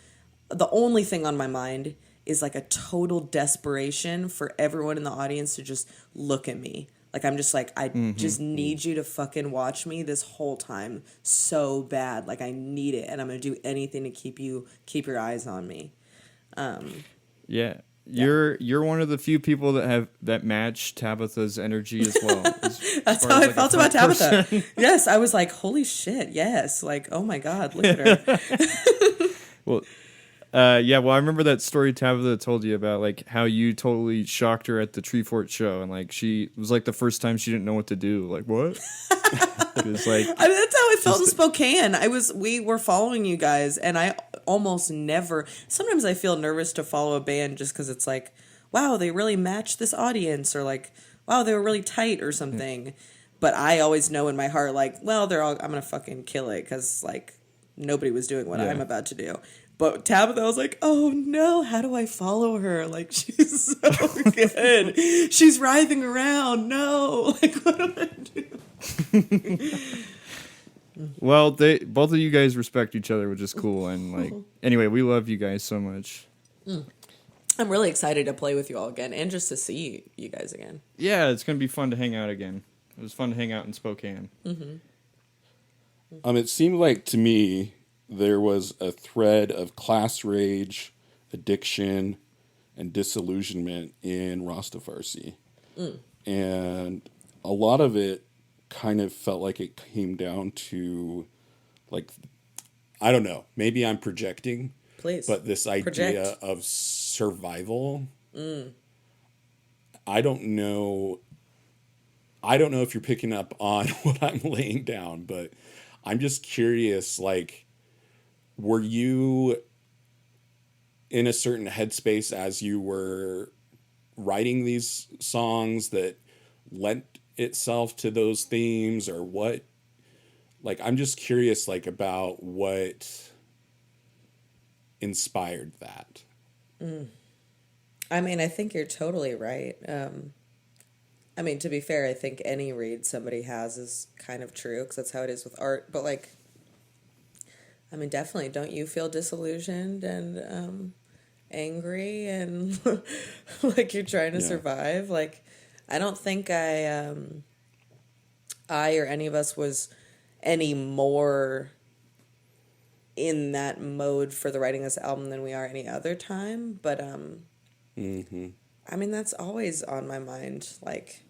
the only thing on my mind is like a total desperation for everyone in the audience to just look at me. Like, I'm just like, I just need you to fucking watch me this whole time so bad. Like, I need it. And I'm going to do anything to keep your eyes on me. Yeah. You're one of the few people that match Tabitha's energy as well. That's how I felt about Tabitha. Yes. I was like, holy shit. Yes. Like, oh my God, look at her. Well, well, I remember that story Tabitha told you about, like, how you totally shocked her at the Treefort show, and, like, it was, like, the first time she didn't know what to do. Like, what? It was, like... I mean, that's how I felt in Spokane. We were following you guys, and I almost never... Sometimes I feel nervous to follow a band just because it's like, wow, they really matched this audience, or, like, wow, they were really tight or something. But I always know in my heart, like, well, I'm going to fucking kill it because, like, nobody was doing what I'm about to do. But Tabitha, I was like, oh no, how do I follow her? Like, she's so good. She's writhing around. No, like, what do I do? Well, both of you guys respect each other, which is cool. And, like, anyway, we love you guys so much. I'm really excited to play with you all again and just to see you guys again. Yeah, it's going to be fun to hang out again. It was fun to hang out in Spokane. It seemed like to me there was a thread of class rage, addiction, and disillusionment in Rastafarsi. And a lot of it kind of felt like it came down to, like, I don't know, maybe I'm projecting. Please. But this idea of survival, I don't know if you're picking up on what I'm laying down, but I'm just curious, like, were you in a certain headspace as you were writing these songs that lent itself to those themes, or what? Like, I'm just curious, like, about what inspired that. I mean, I think you're totally right. I mean, to be fair, I think any read somebody has is kind of true because that's how it is with art. But, like, I mean, definitely, don't you feel disillusioned and angry and like you're trying to survive? Like, I don't think I or any of us was any more in that mode for the writing of this album than we are any other time. But, I mean, that's always on my mind. Like,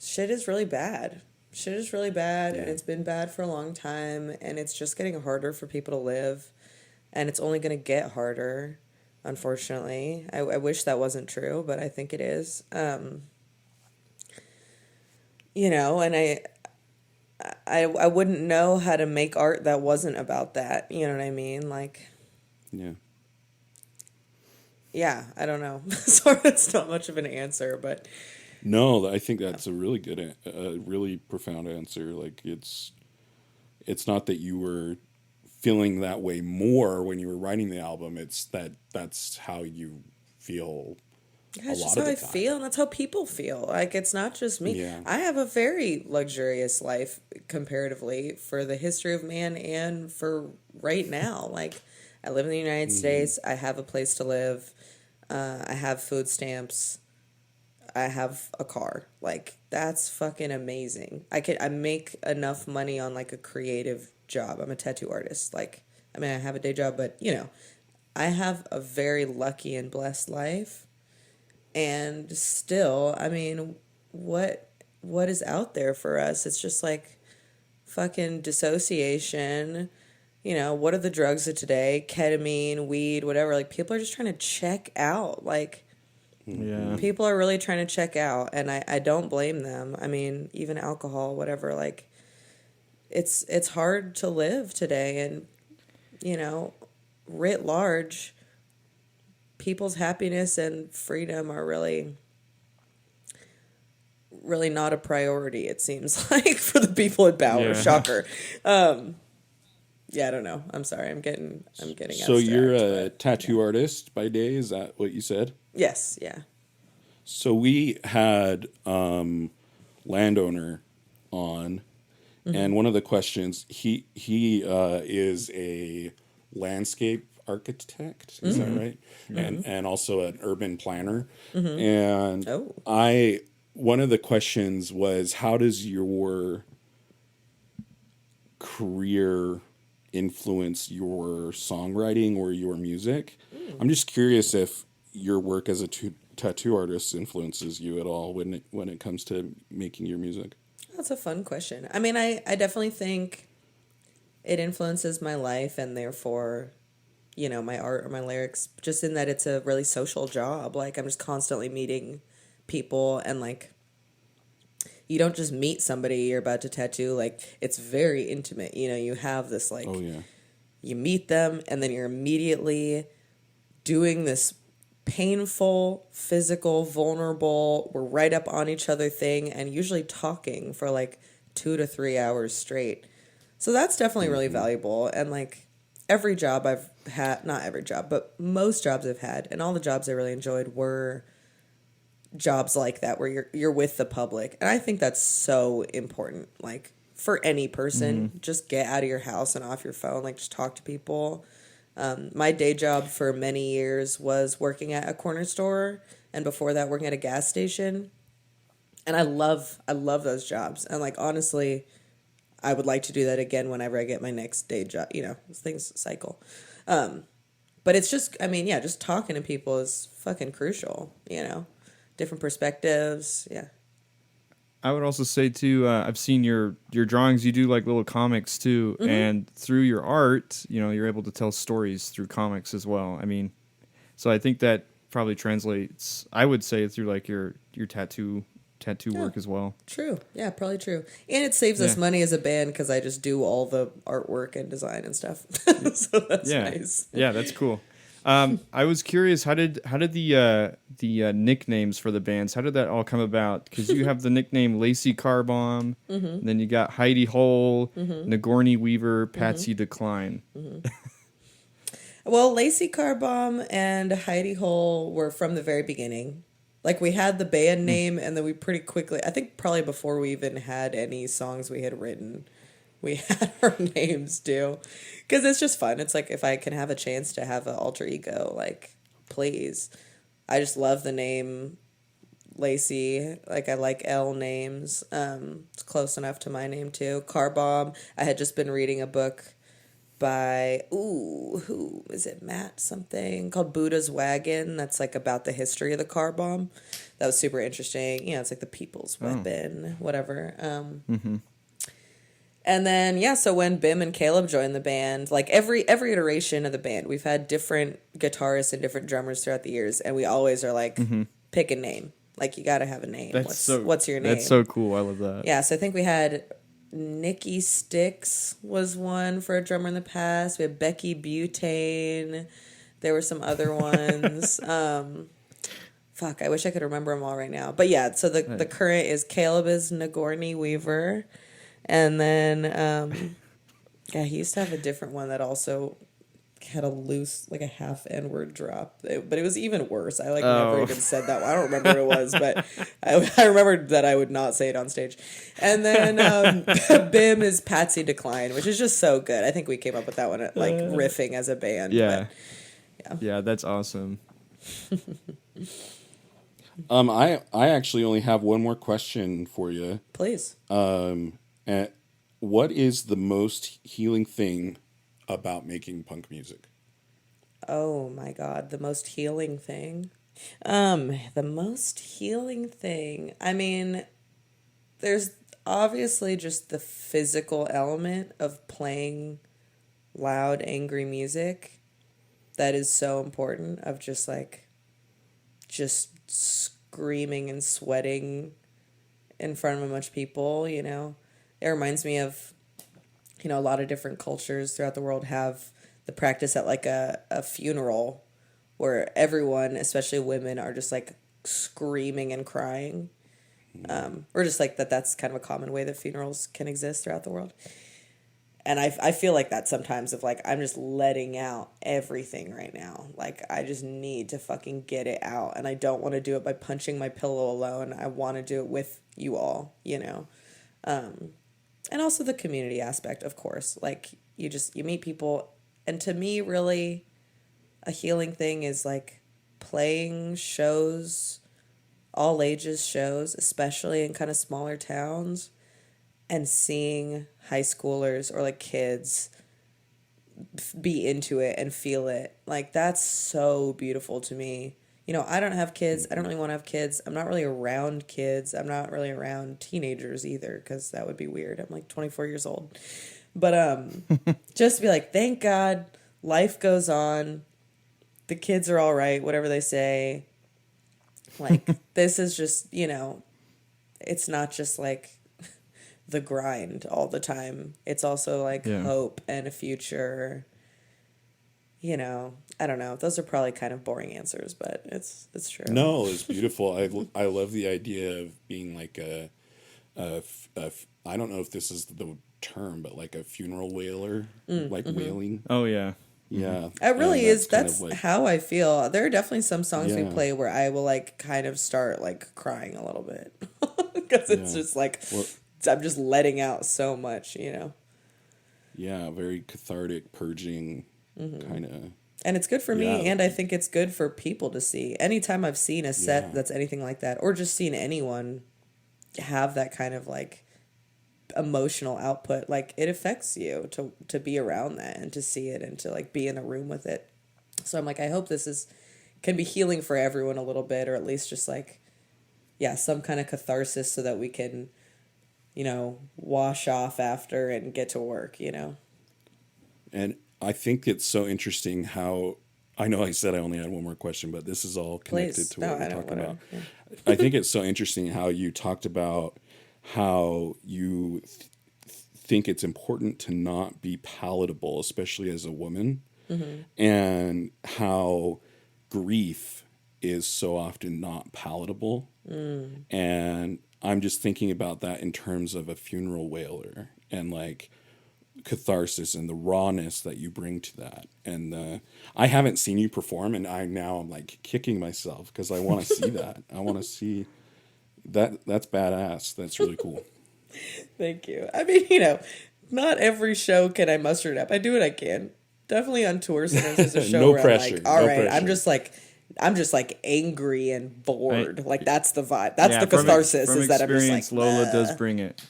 shit is really bad. Shit is really bad, and it's been bad for a long time, and it's just getting harder for people to live, and it's only going to get harder, unfortunately. I wish that wasn't true, but I think it is. You know, and I wouldn't know how to make art that wasn't about that, you know what I mean? Like, yeah, I don't know. Sorry, that's not much of an answer, but... No, I think that's a really good, really profound answer. Like, it's not that you were feeling that way more when you were writing the album. It's that's how you feel Yeah, it's a just lot how of I the time. feel, and that's how people feel. Like, it's not just me. Yeah. I have a very luxurious life comparatively for the history of man and for right now. Like, I live in the United States. I have a place to live. I have food stamps. I have a car. Like, that's fucking amazing. I make enough money on like a creative job. I'm a tattoo artist. Like, I mean, I have a day job, but I have a very lucky and blessed life. And still, I mean, what is out there for us? It's just like fucking dissociation. What are the drugs of today? Ketamine, weed, whatever. Like, people are just trying to check out. Like, Yeah. people are really trying to check out, and I don't blame them. I mean, even alcohol, whatever. Like, it's hard to live today, and writ large, people's happiness and freedom are really not a priority, it seems like, for the people in power. Yeah. Shocker. Yeah, I don't know. I'm sorry. I'm getting So abstract, you're a but tattoo artist by day, is that what you said? yes, yeah. So we had landowner on, and one of the questions, he is a landscape architect, is that right? And also an urban planner. And Oh. one of the questions was, how does your career influence your songwriting or your music? I'm just curious if your work as a tattoo artist influences you at all when it comes to making your music. That's a fun question. I mean, I definitely think it influences my life, and therefore, my art or my lyrics, just in that it's a really social job. Like, I'm just constantly meeting people, and like, you don't just meet somebody you're about to tattoo. Like, it's very intimate. You have this, like, Oh yeah. you meet them, and then you're immediately doing this painful, physical, vulnerable, we're right up on each other thing, and usually talking for like 2 to 3 hours straight. So that's definitely really valuable. And like, every job I've had, not every job, but most jobs I've had, and all the jobs I really enjoyed were jobs like that, where you're with the public. And I think that's so important. Like, for any person, just get out of your house and off your phone. Like, just talk to people. My day job for many years was working at a corner store, and before that, working at a gas station. And I love those jobs. And like, honestly, I would like to do that again whenever I get my next day job. Things cycle. But it's just, I mean, yeah, just talking to people is fucking crucial. Different perspectives. Yeah. I would also say too, I've seen your drawings. You do like little comics too, and through your art, you're able to tell stories through comics as well. I mean, so I think that probably translates, I would say, through like your tattoo work as well. True. Yeah, probably true. And it saves us Yeah. money as a band because I just do all the artwork and design and stuff. So that's nice. Yeah, that's cool. I was curious, how did the nicknames for the bands, how did that all come about? Because you have the nickname Lacey Carbomb, and then you got Heidi Hole, Nagorny Weaver, Patsy Decline. Well, Lacey Carbomb and Heidi Hole were from the very beginning. Like, we had the band name, and then we pretty quickly, I think probably before we even had any songs we had written, we had our names too. Because it's just fun. It's like, if I can have a chance to have an alter ego, like, please. I just love the name Lacey. Like, I like L names. It's close enough to my name too. Carbomb. I had just been reading a book by, who is it, Matt something, called Buddha's Wagon. That's like about the history of the car bomb. That was super interesting. It's like the people's weapon, whatever. And then, yeah, so when Bim and Caleb joined the band, like every iteration of the band, we've had different guitarists and different drummers throughout the years, and we always are like, pick a name. Like, you got to have a name. What's your name? That's so cool. I love that. Yeah, so I think we had Nikki Sticks was one for a drummer in the past. We had Becky Butane. There were some other ones. Fuck, I wish I could remember them all right now. But yeah, so the current is Caleb is Nagorny Weaver. And then, yeah, he used to have a different one that also had a loose, like a half N-word drop. But it was even worse. I like never even said that. I don't remember what it was, but I remembered that I would not say it on stage. And then BIM is Patsy Decline, which is just so good. I think we came up with that one, like riffing as a band. Yeah. But, Yeah, that's awesome. I actually only have one more question for you. please. What is the most healing thing about making punk music? Oh my God, the most healing thing. The most healing thing. I mean, there's obviously just the physical element of playing loud, angry music that is so important, of just like just screaming and sweating in front of a bunch of people, you know. It reminds me of, you know, a lot of different cultures throughout the world have the practice at like a funeral where everyone, especially women, are just like screaming and crying. Or just like that's kind of a common way that funerals can exist throughout the world. And I feel like that sometimes, of like, I'm just letting out everything right now. Like, I just need to fucking get it out. And I don't want to do it by punching my pillow alone. I want to do it with you all, you know. And also the community aspect, of course. Like, you meet people. And to me, really, a healing thing is like playing shows, all ages shows, especially in kind of smaller towns, and seeing high schoolers or like kids be into it and feel it. Like, that's so beautiful to me. You know, I don't have kids. I don't really want to have kids. I'm not really around kids. I'm not really around teenagers either, because that would be weird. I'm like 24 years old. But just to be like, thank God, life goes on. The kids are all right, whatever they say. Like, this is just, you know, it's not just like the grind all the time. It's also like hope and a future. You know, I don't know. Those are probably kind of boring answers, but it's true. No, it's beautiful. I love the idea of being like I don't know if this is the term, but like a funeral wailer, like wailing. Oh, yeah. Yeah. It really is. That's kind of like, how I feel. There are definitely some songs we play where I will like kind of start like crying a little bit, because it's just like, I'm just letting out so much, you know? Yeah, very cathartic, purging kind of. And it's good for me, Yeah. and I think it's good for people to see. Anytime I've seen a set that's anything like that, or just seen anyone have that kind of like emotional output, like, it affects you to be around that and to see it and to like be in a room with it. So I'm like, I hope this can be healing for everyone a little bit, or at least just like, some kind of catharsis, so that we can, you know, wash off after and get to work, you know? And I think it's so interesting how, I know I said I only had one more question, but this is all connected to what we're talking about. Yeah. I think it's so interesting how you talked about how you think it's important to not be palatable, especially as a woman, and how grief is so often not palatable. And I'm just thinking about that in terms of a funeral wailer, and like catharsis and the rawness that you bring to that. And I haven't seen you perform, and I'm like kicking myself because I want to see that. I want to see that. That's badass. That's really cool. Thank you. I mean, you know, not every show can I muster it up. I do what I can. Definitely on tour, sometimes there's a show No where pressure, I'm like, all no right, pressure. I'm just like angry and bored. Right. Like, that's the vibe. That's the catharsis, From is that I'm just like, experience, Lola does bring it.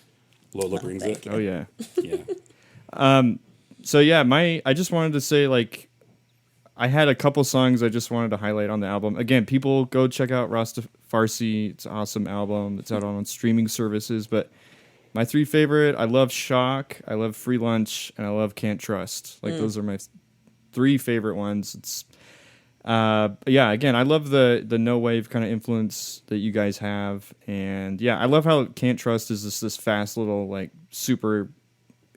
Lola brings it. thank you. Oh, yeah. Yeah. So yeah, I just wanted to say, like, I had a couple songs I just wanted to highlight on the album. Again, people go check out Rasta Farsi. It's an awesome album. It's out on streaming services. But my three favorite, I love Shock, I love Free Lunch, and I love Can't Trust. Like, those are my three favorite ones. It's again, I love the no wave kind of influence that you guys have. And yeah, I love how Can't Trust is this fast little, like, super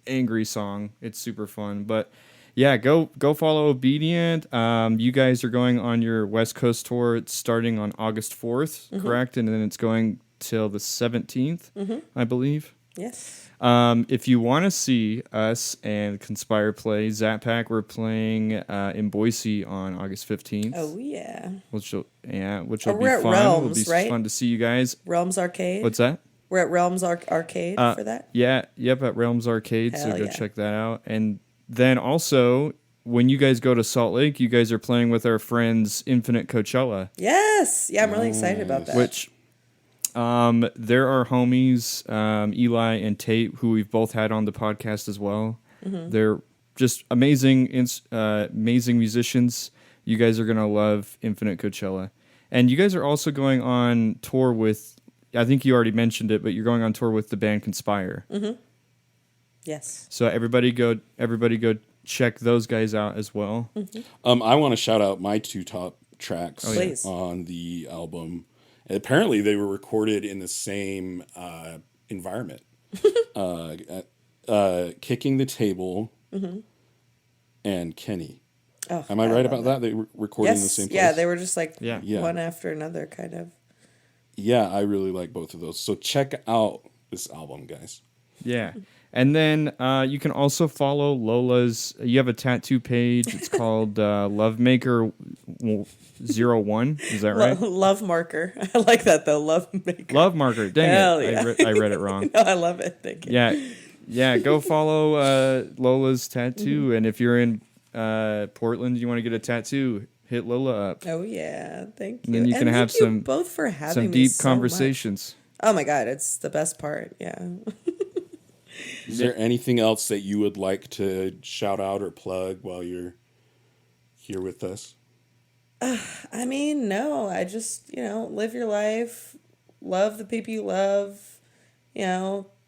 angry song. It's super fun. But yeah, go follow Obedient. You guys are going on your West Coast tour. It's starting on August 4th, correct? And then it's going till the 17th, I believe. Yes. If you want to see us and Conspire play Zap Pack, we're playing in Boise on August 15th. Oh, yeah. Which will be we're at fun. Realms, It'll be right? fun to see you guys. Realms Arcade. What's that? We're at Realms Arcade for that? Yeah, yep, at Realms Arcade, so Hell go yeah. check that out. And then also, when you guys go to Salt Lake, you guys are playing with our friends Infinite Coachella, Yes. Yeah, I'm really excited about that. which there are homies, Eli and Tate, who we've both had on the podcast as well. Mm-hmm. They're just amazing musicians. You guys are going to love Infinite Coachella. And you guys are also going on tour with, I think you already mentioned it, but you're going on tour with the band Conspire. Mm-hmm. Yes. So everybody go check those guys out as well. Mm-hmm. I want to shout out my 2 top tracks Please. on the album. Apparently, they were recorded in the same environment. Kicking the Table and Kenny. Oh, Am I right about that? They were recorded in the same place? Yeah, they were just like Yeah. one after another, kind of. Yeah, I really like both of those. So check out this album, guys. Yeah. And then you can also follow Lola's. You have a tattoo page. It's called Lovemaker 01. Is that right? Love marker. I like that though. Love maker. Love marker. Dang Hell it. yeah. I read it wrong. No, I love it. Thank you. Yeah. Yeah. Go follow Lola's tattoo. And if you're in Portland, you want to get a tattoo, hit Lola up. Oh yeah, thank you. And then you can have thank you some both for having some me deep so conversations. much. Oh my god, it's the best part. Yeah. Is there anything else that you would like to shout out or plug while you're here with us? I mean, no. I just live your life, love the people you love.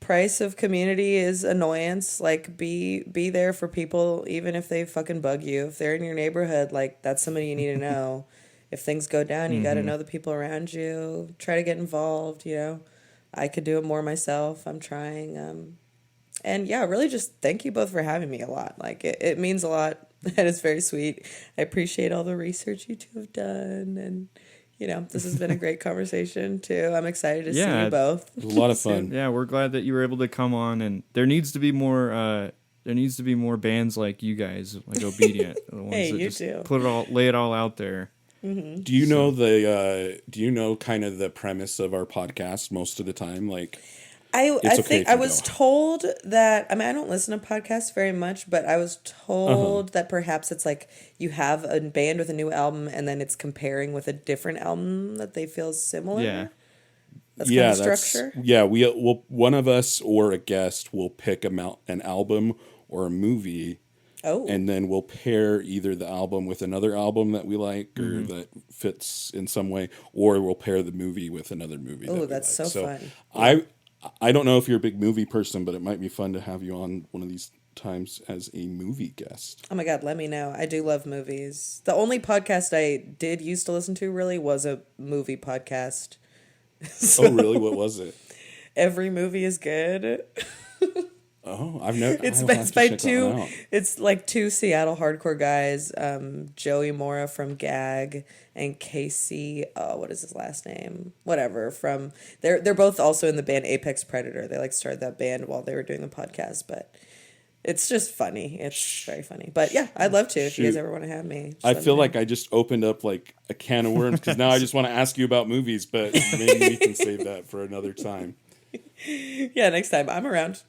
Price of community is annoyance. Like be there for people even if they fucking bug you. If they're in your neighborhood, like that's somebody you need to know. If things go down, you got to know the people around you. Try to get involved, I could do it more myself. I'm trying. And yeah, really just thank you both for having me a lot. Like it means a lot and it's very sweet. I appreciate all the research you two have done, and this has been a great conversation too. I'm excited to see you both. It was a lot of fun. Yeah, we're glad that you were able to come on, and there needs to be more bands like you guys, like Obedient. The ones Hey, that you just too. lay it all out there. Mm-hmm. Do you know kind of the premise of our podcast most of the time? Like, I okay think if I you was don't. told that, I mean, I don't listen to podcasts very much, but I was told that perhaps it's like you have a band with a new album and then it's comparing with a different album that they feel similar. Yeah. That's kind of structure. One of us or a guest will pick an album or a movie. Oh. And then we'll pair either the album with another album that we like or that fits in some way, or we'll pair the movie with another movie. Oh, that we that's like. so fun. I don't know if you're a big movie person, but it might be fun to have you on one of these times as a movie guest. Oh my God, let me know. I do love movies. The only podcast I did used to listen to really was a movie podcast. Oh, really? What was it? Every movie is good. Oh, I've never. It's I'll have to by check that one two. out. It's like two Seattle hardcore guys, Joey Mora from Gag and Casey. Oh, what is his last name? Whatever. From they're both also in the band Apex Predator. They like started that band while they were doing the podcast, but it's just funny. It's very funny. But yeah, I'd love to if you guys ever want to have me. I feel like I just opened up like a can of worms because now I just want to ask you about movies, but maybe we can save that for another time. Yeah, next time I'm around.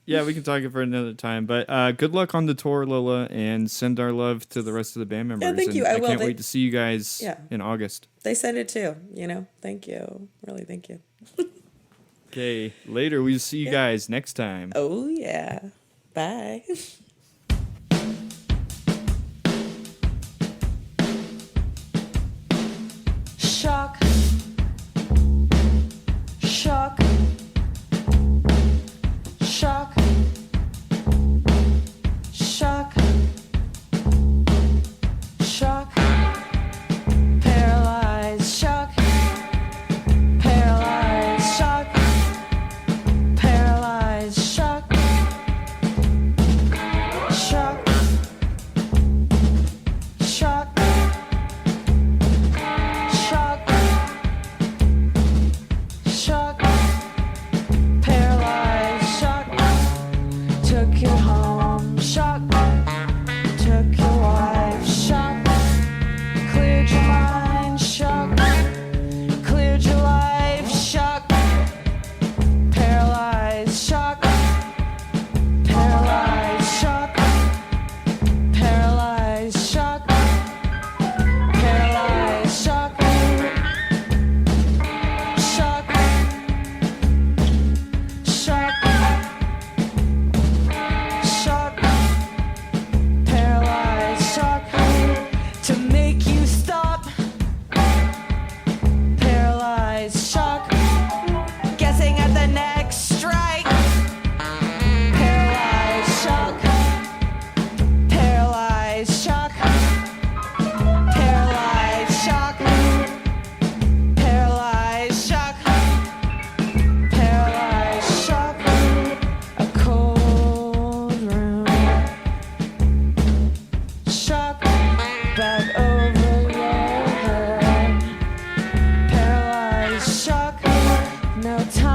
Yeah, we can talk it for another time. But good luck on the tour, Lola, and send our love to the rest of the band members. thank you. And I will. can't wait to see you guys Yeah. in August. They said it too. Thank you. Really, thank you. Okay, later. We'll see you guys next time. Oh yeah. Bye. Shock. Shock. Shock. Shock. Shock. Paralyzed. Shock. Paralyzed. Shock. Paralyzed. Shock. shock. No time.